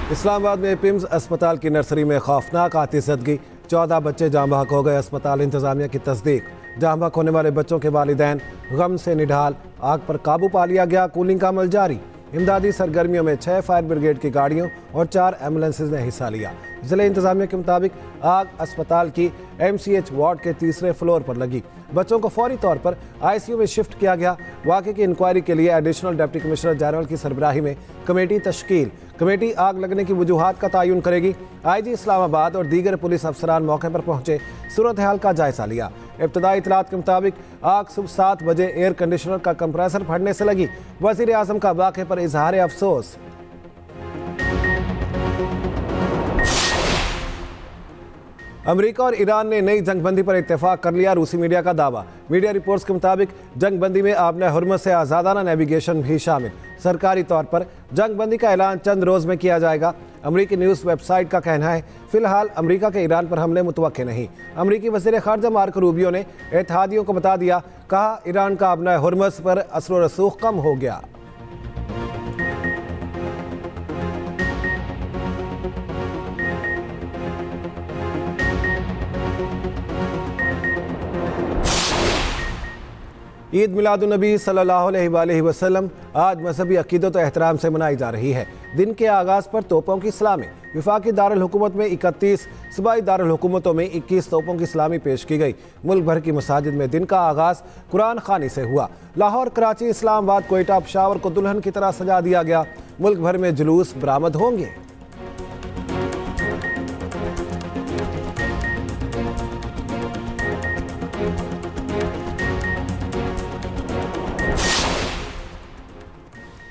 इस्लामाबाद में पिम्स अस्पताल की नर्सरी में खौफनाक आतिशबाजी, 14 बच्चे जाँ बहक हो गए। अस्पताल इंतजामिया की तस्दीक, जाँ बहक होने वाले बच्चों के वालिदैन गम से निढाल। आग पर काबू पा लिया गया, कूलिंग का अमल जारी। इमदादी सरगर्मियों में 6 फायर ब्रिगेड की गाड़ियों और 4 एम्बुलेंसेज ने हिस्सा लिया। जिले इंतजामिया के मुताबिक आग अस्पताल की MCH वार्ड के तीसरे फ्लोर पर लगी। बच्चों को फौरी तौर पर ICU में शिफ्ट किया गया। वाक़े की इंक्वायरी के लिए एडिशनल डिप्टी कमिश्नर जनरल की सरबराही में कमेटी तश्कील। कमेटी आग लगने की वजूहात का तयन करेगी। IG इस्लामाबाद और दीगर पुलिस अफसरान मौके पर पहुंचे, सूरत हाल का जायजा लिया। इब्तदाई इतलात के मुताबिक आग सुबह 7 बजे एयर कंडीशनर का कंप्रेसर फटने से लगी। वज़ीर आज़म का वाक़े पर इजहार अफसोस। अमेरिका और ईरान ने नई जंगबंदी पर इत्तेफाक कर लिया, रूसी मीडिया का दावा। मीडिया रिपोर्ट्स के मुताबिक जंगबंदी में आबने हुर्मुज़ से आज़ादाना नेविगेशन भी शामिल। सरकारी तौर पर जंगबंदी का ऐलान चंद रोज़ में किया जाएगा। अमरीकी न्यूज़ वेबसाइट का कहना है फिलहाल अमरीका के ईरान पर हमले मुतवक्के नहीं। अमरीकी वज़ीर ख़ारजा मार्को रूबियो ने इत्तेहादियों को बता दिया, कहा ईरान का आबने हुर्मुज़ पर असर व रसूख कम हो गया। ईद मिलादुन्नबी सल्लल्लाहु अलैहि वसल्लम आज मजहबी अकीदत और एहतराम से मनाई जा रही है। दिन के आगाज़ पर तोपों की सलामी। विफाकी दारुल हुकूमत में 31, सूबाई दारुल हुकूमतों में 21 तोपों की सलामी पेश की गई। मुल्क भर की मसाजिद में दिन का आगाज़ कुरान खानी से हुआ। लाहौर, कराची, इस्लामाबाद, कोयटा, पेशावर को दुल्हन की तरह सजा दिया गया। मुल्क भर में जुलूस बरामद होंगे।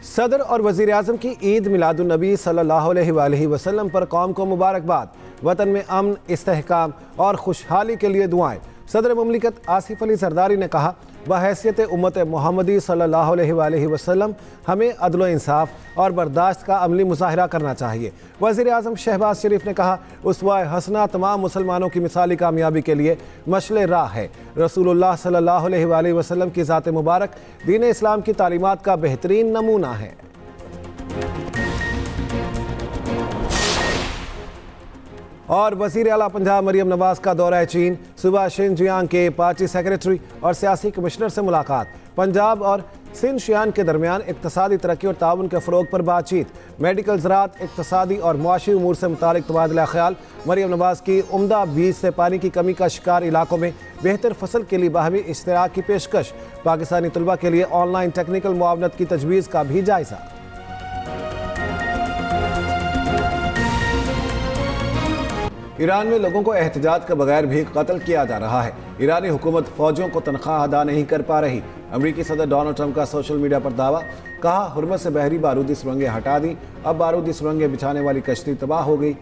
सदर और वज़ीर आज़म की ईद मिलादुन्नबी सल्लल्लाहु अलैहि वसल्लम पर कौम को मुबारकबाद। वतन में अमन, इस्तेहकाम और खुशहाली के लिए दुआएं। सदर मुमलिकत आसिफ अली जरदारी ने कहा, बहैसियत उम्मत मोहम्मदी सल्लल्लाहु अलैहि वसल्लम हमें अदल व इंसाफ और बर्दाश्त का अमली मुजाहिरा करना चाहिए। वज़ीर आज़म शहबाज शरीफ ने कहा, उसवा हसना तमाम मुसलमानों की मिसाली कामयाबी के लिए मशले राह है। रसूलुल्लाह सल्लल्लाहु अलैहि वसल्लम की ज़ात मुबारक दीन इस्लाम की तालीमात का बेहतरीन नमूना है। और वज़ीर आला पंजाब मरियम नवाज का दौरा चीन, सुबह शिनजियांग के पार्टी सेक्रेटरी और सियासी कमिश्नर से मुलाकात। पंजाब और सिंध शियान के दरमियान इक्तसादी तरक्की और ताउन के फ़रोग पर बातचीत। मेडिकल, ज़राअत, इक्तसादी और मुआशी उमूर से मुतालिक तबादला ख्याल। मरियम नवाज की उम्दा बीज से पानी की कमी का शिकार इलाकों में बेहतर फसल के लिए बाहमी इश्तराक की पेशकश। पाकिस्तानी तलबा के लिए ऑनलाइन टेक्निकल मुआवनत की तजवीज़ का भी जायज़ा। ईरान में लोगों को एहतजाज के बगैर भी कत्ल किया जा रहा है। ईरानी हुकूमत फौजियों को तनख्वाह अदा नहीं कर पा रही। अमरीकी सदर डोनाल्ड ट्रंप का सोशल मीडिया पर दावा, कहा हुर्मुज़ से बहरी बारूदी सुरंगें हटा दी, अब बारूदी सुरंगें बिछाने वाली कश्ती तबाह हो गई।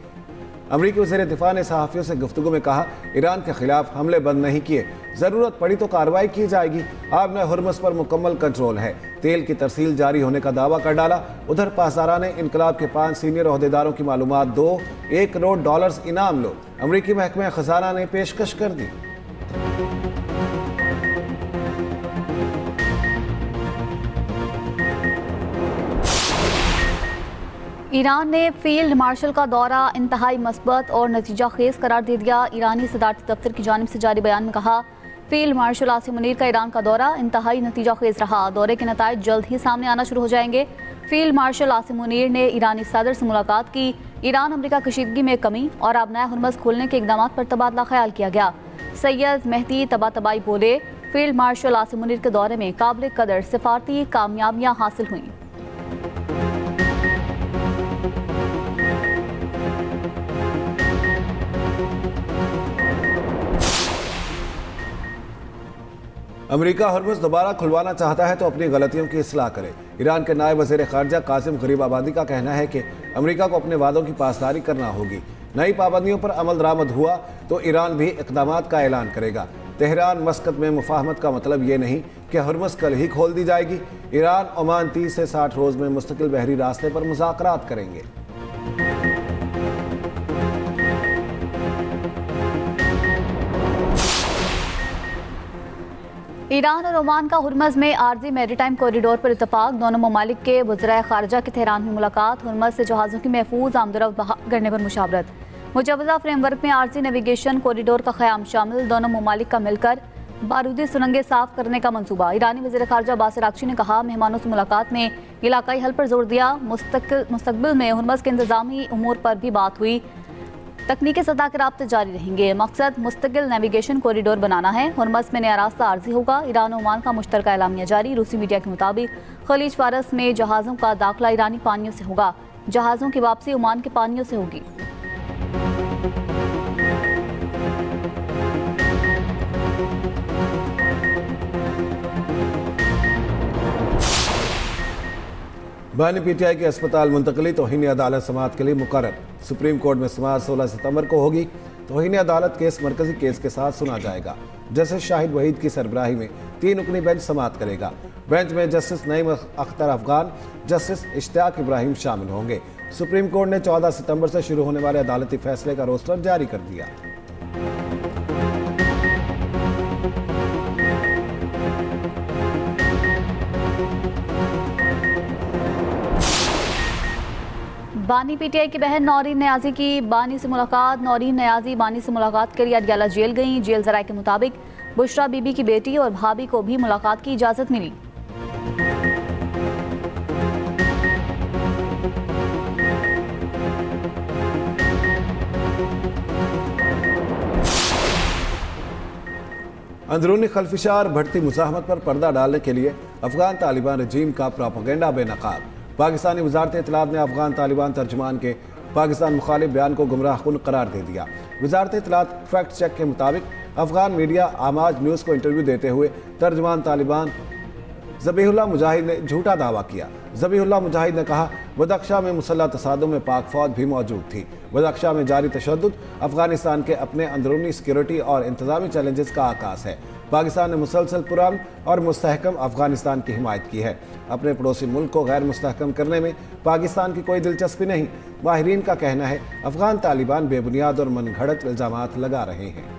अमरीकी वज़ीर दिफा ने सहाफ़ियों से गुफ्तगू में कहा, ईरान के खिलाफ हमले बंद नहीं किए, ज़रूरत पड़ी तो कार्रवाई की जाएगी। आबने हुर्मुज़ पर मुकम्मल कंट्रोल है। तेल की तरसील जारी होने का दावा कर डाला। उधर पासदारा ने इनकलाब के 5 सीनियर ओहदेदारों की मालूमात दो, $1 करोड़ इनाम लो। अमरीकी महकमे खजाना ने पेशकश कर दी। ईरान ने फील्ड मार्शल का दौरा इंतहाई मस्बत और नतीजा खेज करार दे दिया। ईरानी सदारती दफ्तर की जानिब से जारी बयान में कहा, फील्ड मार्शल आसिम मुनीर का ईरान का दौरा इंतहाई नतीजा खेज रहा। दौरे के नताइज जल्द ही सामने आना शुरू हो जाएंगे। फील्ड मार्शल आसिम मुनीर ने ईरानी सदर से मुलाकात की। ईरान अमरीका कशीदगी में कमी और आबनाए हुर्मुज़ खोलने के इकदाम पर तबादला ख्याल किया गया। सैयद मेहदी तबातबाई बोले, फील्ड मार्शल आसिम मुनीर के दौरे में काबिल कदर सिफारती कामयाबियाँ हासिल हुई। अमेरिका हुर्मुज़ दोबारा खुलवाना चाहता है तो अपनी गलतियों की इस्लाह करे। ईरान के नायब वज़ीर ख़ारजा कासिम गरीबाबादी का कहना है कि अमेरिका को अपने वादों की पासदारी करना होगी। नई पाबंदियों पर अमल दरामद हुआ तो ईरान भी इक़दामात का ऐलान करेगा। तेहरान मस्कत में मुफाहमत का मतलब ये नहीं कि हुर्मुज़ कल ही खोल दी जाएगी। ईरान ओमान 30 से 60 रोज़ में मुस्तकिल बहरी रास्ते पर मुज़ाकरात करेंगे। ईरान और ओमान का हुर्मज़ में आर्जी मैरीटाइम कॉरिडोर पर इत्तफाक। दोनों ममालिक के वज़राए ख़ारिजा की तेहरान में मुलाकात। हुर्मज़ से जहाज़ों की महफूज आमदरफ्त बहाल करने पर मुशावरत। मुजवज़ा फ्रेमवर्क में आर्जी नेविगेशन कॉरिडोर का क़याम शामिल। दोनों ममालिक का मिलकर बारूदी सुरंगें साफ करने का मंसूबा। ईरानी वज़ीर ख़ारिजा बासिर आगची ने कहा, मेहमानों से मुलाकात में इलाकाई हल पर जोर दिया। मुस्तक़बिल में हुर्मज़ के इंतज़ामी उमूर पर भी बात हुई। तकनीकी सतह के राब्ते जारी रहेंगे। मकसद मुस्तकिल नेविगेशन कॉरिडोर बनाना है। हुर्मज़ में नया रास्ता आर्जी होगा। ईरान और ओमान का मुश्तरका एलामिया जारी। रूसी मीडिया के मुताबिक खलीज फारस में जहाज़ों का दाखिला ईरानी पानियों से होगा। जहाज़ों की वापसी ओमान के पानियों से होगी। बानी पीटीआई के अस्पताल मुंतकली तौहीन अदालत समाअत के लिए मुकर्रर। सुप्रीम कोर्ट में समाअत 16 सितंबर को होगी। तौहीन अदालत केस मरकजी केस के साथ सुना जाएगा। जस्टिस शाहिद वहीद की सरबराही में 3 रुकनी बेंच समाअत करेगा। बेंच में जस्टिस नईम अख्तर अफगान, जस्टिस इश्तियाक इब्राहिम शामिल होंगे। सुप्रीम कोर्ट ने 14 सितंबर से शुरू होने वाले अदालती फैसले का रोस्टर जारी कर दिया। बानी पीटीआई की बहन नौरीन नियाजी की बानी से मुलाकात। नौरीन नियाजी बानी से मुलाकात के लिए अडियाला जेल गईं। जेल जराये के मुताबिक बुशरा बीबी की बेटी और भाभी को भी मुलाकात की इजाज़त मिली। अंदरूनी खल्फिशार बढ़ती मुज़ाहमत पर पर्दा डालने के लिए अफगान तालिबान रजीम का प्रोपेगेंडा बेनकाब। पाकिस्तानी वजारत इत्तलात ने अफगान तालिबान तर्जुमान के पाकिस्तान मुखालिफ बयान को गुमराहकुन करार दे दिया। वजारत इत्तलात फैक्ट चेक के मुताबिक अफगान मीडिया आमाज न्यूज़ को इंटरव्यू देते हुए तर्जुमान तालिबान ज़बीहुल्लाह मुजाहिद ने झूठा दावा किया। ज़बीहुल्लाह मुजाहिद ने कहा, बदख्शा में मुसल्लह तसादुम में पाक फौज भी मौजूद थी। बदख्शा में जारी तशद्दुद अफगानिस्तान के अपने अंदरूनी सिक्योरिटी और इंतजामी चैलेंजेस का आकाश है। पाकिस्तान ने मुसलसल पुरान और मुस्तहकम अफगानिस्तान की हिमायत की है। अपने पड़ोसी मुल्क को गैर मुस्तहकम करने में पाकिस्तान की कोई दिलचस्पी नहीं। माहिरीन का कहना है, अफगान तालिबान बेबुनियाद और मनगढ़ंत इल्जामात लगा रहे हैं।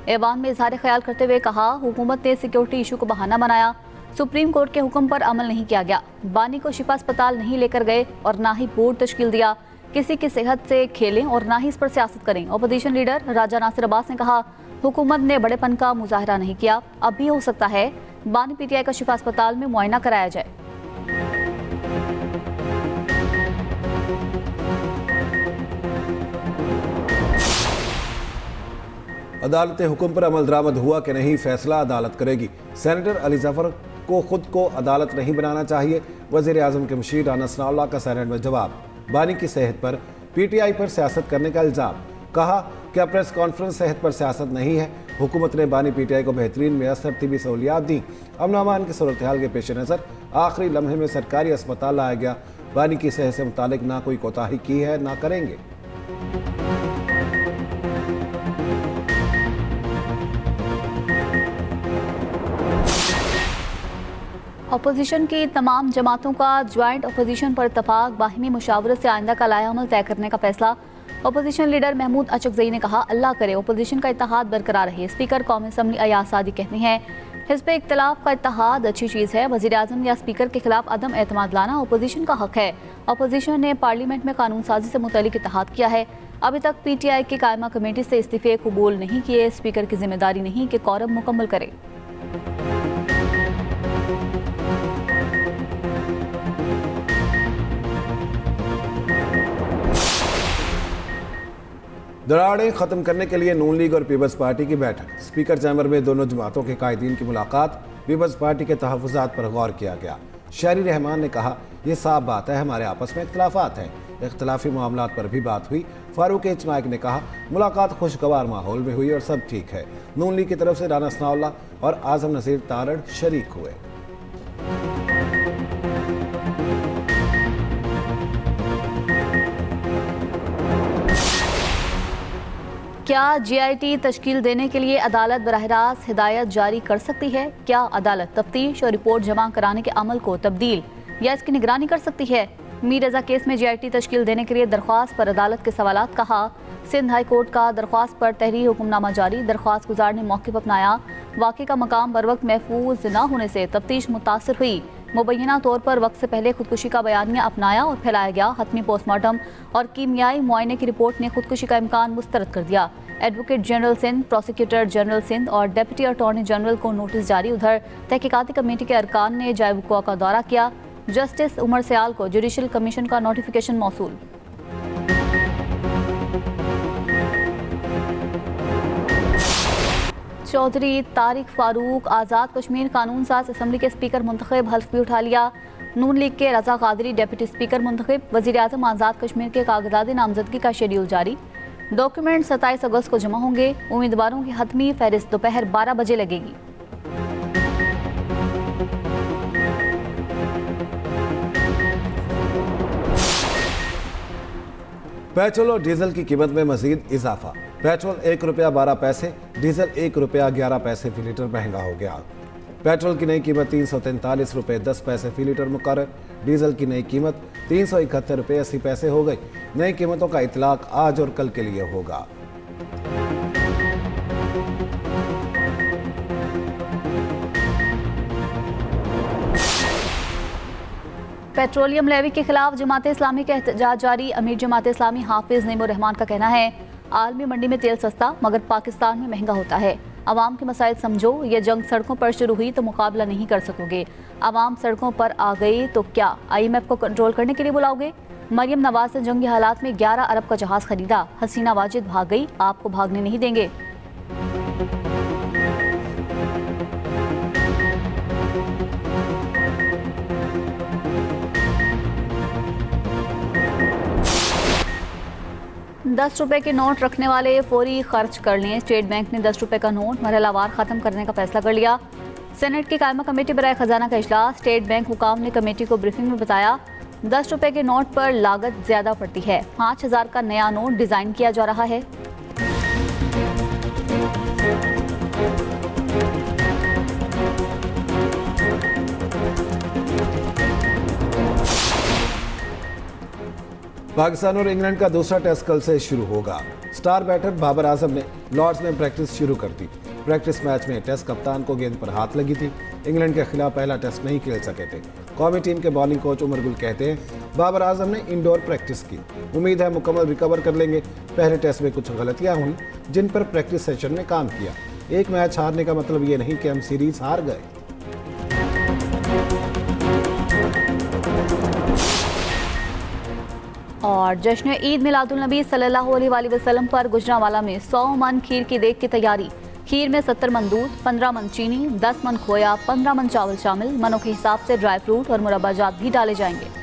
ऐवान में इजहार ख्याल करते हुए कहा, हुकूमत ने सिक्योरिटी इशू को बहाना बनाया। सुप्रीम कोर्ट के हुक्म पर अमल नहीं किया गया। बानी को शिफा अस्पताल नहीं लेकर गए और ना ही बोर्ड तश्कील दिया। किसी की सेहत से खेलें और ना ही इस पर सियासत करें। अपोजिशन लीडर राजा नासिर अब्बास ने कहा, हुकूमत ने बड़ेपन का मुजाहरा नहीं किया। अब भी हो सकता है बानी पीटीआई का शिफा अस्पताल में मुआयना कराया जाए। अदालत हुक्म पर अमल दरामद हुआ कि नहीं, फैसला अदालत करेगी। सेनेटर अली जफर को खुद को अदालत नहीं बनाना चाहिए। वज़ीर आज़म के मुशीर राना सनाउल्लाह का सेनेट में जवाब। बानी की सेहत पर पीटीआई पर सियासत करने का इल्ज़ाम। कहा कि प्रेस कॉन्फ्रेंस सेहत पर सियासत नहीं है। हुकूमत ने बानी पीटीआई को बेहतरीन मैसर तिबी सहूलियात दी। अमन अमान की सूरत हाल के पेश नज़र आखिरी लम्हे में सरकारी अस्पताल लाया गया। बानी की सेहत से मुतालिक ना कोई कोताही की है ना करेंगे। अपोजिशन की तमाम जमातों का ज्वाइंट अपोजिशन पर इत्तफाक। बाहिमी मुशावरत से आइंदा का लाएअमल तय करने का फैसला। अपोजिशन लीडर महमूद अचकज़ई ने कहा, अल्लाह करे अपोजिशन का इत्तेहाद बरकरार रहे। स्पीकर कौमी असम्बली अयाज सादी कहते हैं, हिज़्ब इख्तिलाफ का इत्तेहाद अच्छी चीज़ है। वज़ीर आज़म या स्पीकर के खिलाफ अदम एतमाद लाना अपोजिशन का हक है। अपोजिशन ने पार्लियामेंट में कानून साजी से मुतल्लिक इत्तेहाद किया है। अभी तक पीटीआई की कायमा कमेटी से इस्तीफे कबूल नहीं किए। स्पीकर की जिम्मेदारी नहीं कि कोरम मुकम्मल करे। दरारें ख़त्म करने के लिए नून लीग और पीपल्स पार्टी की बैठक। स्पीकर चैम्बर में दोनों जमातों के कायदीन की मुलाकात। पीपल्स पार्टी के तहफ़्फ़ुज़ात पर गौर किया गया। शहरी रहमान ने कहा, यह साफ बात है हमारे आपस में इख्तलाफात हैं। इख्तलाफी मामलात पर भी बात हुई। फारूक एच नाइक ने कहा, मुलाकात खुशगवार माहौल में हुई और सब ठीक है। नून लीग की तरफ से राना सनाउल्लाह और आज़म नज़ीर तारड़ शरीक हुए। क्या जीआईटी तश्कील देने के लिए अदालत बराह रास्त हिदायत जारी कर सकती है? क्या अदालत तफ्तीश और रिपोर्ट जमा कराने के अमल को तब्दील या इसकी निगरानी कर सकती है? मीर रजा केस में GIT तश्कील देने के लिए दरख्वास्त पर अदालत के सवालात। कहा, सिंध हाई कोर्ट का दरख्वास्त पर तहरीर हुक्मनामा जारी। दरख्वास्त गुजार ने मौके पर अपनाया। वाक़े का मकाम बर वक्त महफूज न होने से तफ्तीश मुतासर हुई। मुबैना तौर पर वक्त से पहले खुदकुशी का बयानिया अपनाया और फैलाया गया। हतमी पोस्टमार्टम और कीमियाई मुआयने की रिपोर्ट ने खुदकुशी का इम्कान मुस्तरद कर दिया। Advocate general Sindh, prosecutor general Sindh और डिप्टी अटॉर्नी जनरल को नोटिस जारी। उधर तहकीकाती कमेटी के अरकान ने जाए वक़ुआ का दौरा किया। जस्टिस उमर सयाल को जुडिशल कमीशन का नोटिफिकेशन मौसूल। चौधरी तारिक फारूक आज़ाद कश्मीर कानून साज असम्बली के स्पीकर मुंतखब, हल्फ भी उठा लिया। नून लीग के रजा कादरी डिप्टी स्पीकर मुंतखब। वज़ीर आज़म आज़ाद कश्मीर के कागजात नामजदगी का शेड्यूल जारी। डॉक्यूमेंट 27 अगस्त को जमा होंगे। उम्मीदवारों की हतमी फहरिस्त दोपहर 12 बजे लगेगी। पेट्रोल और डीजल की कीमत में मजीद इजाफा। पेट्रोल 1 रुपया 12 पैसे, डीजल 1 रुपया 11 पैसे फी लीटर महंगा हो गया। पेट्रोल की नई कीमत 343 रुपये 10 पैसे फी लीटर मुकर्रर। डीजल की नई कीमत 371 रुपये 80 पैसे हो गई। नई कीमतों का इतलाक आज और कल के लिए होगा। पेट्रोलियम लेवी के खिलाफ जमात इस्लामी का एहतजाज जारी। अमीर जमात इस्लामी हाफिज नईमुर रहमान का कहना है, आलमी मंडी में तेल सस्ता मगर पाकिस्तान में महंगा होता है। आवाम के मसाइल समझो, ये जंग सड़कों पर शुरू हुई तो मुकाबला नहीं कर सकोगे। आवाम सड़कों पर आ गई तो क्या IMF को कंट्रोल करने के लिए बुलाओगे? मरियम नवाज ने जंगी हालात में 11 अरब का जहाज खरीदा। हसीना वाजिद भाग गई, आपको भागने नहीं देंगे। ₹10 के नोट रखने वाले फौरी खर्च कर लें। स्टेट बैंक ने ₹10 का नोट मरहलावार ख़त्म करने का फैसला कर लिया। सेनेट की कायमा कमेटी बराए खजाना का इजलास। स्टेट बैंक हुकाम ने कमेटी को ब्रीफिंग में बताया, ₹10 के नोट पर लागत ज़्यादा पड़ती है। 5000 का नया नोट डिज़ाइन किया जा रहा है। पाकिस्तान और इंग्लैंड का दूसरा टेस्ट कल से शुरू होगा। स्टार बैटर बाबर आजम ने लॉर्ड्स में प्रैक्टिस शुरू कर दी। प्रैक्टिस मैच में टेस्ट कप्तान को गेंद पर हाथ लगी थी। इंग्लैंड के खिलाफ पहला टेस्ट नहीं खेल सके थे। कौमी टीम के बॉलिंग कोच उमर गुल कहते हैं, बाबर आजम ने इंडोर प्रैक्टिस की, उम्मीद है मुकम्मल रिकवर कर लेंगे। पहले टेस्ट में कुछ गलतियां हुई जिन पर प्रैक्टिस सेशन में काम किया। एक मैच हारने का मतलब ये नहीं कि हम सीरीज हार गए। और जश्न ईद मिलादुल नबी सल्लल्लाहु अलैहि वसल्लम पर गुजरांवाला में 100 मन खीर की देग की तैयारी। खीर में 70 मन दूध, 15 मन चीनी, 10 मन खोया, 15 मन चावल शामिल। मनों के हिसाब से ड्राई फ्रूट और मुरब्बाजात भी डाले जाएंगे।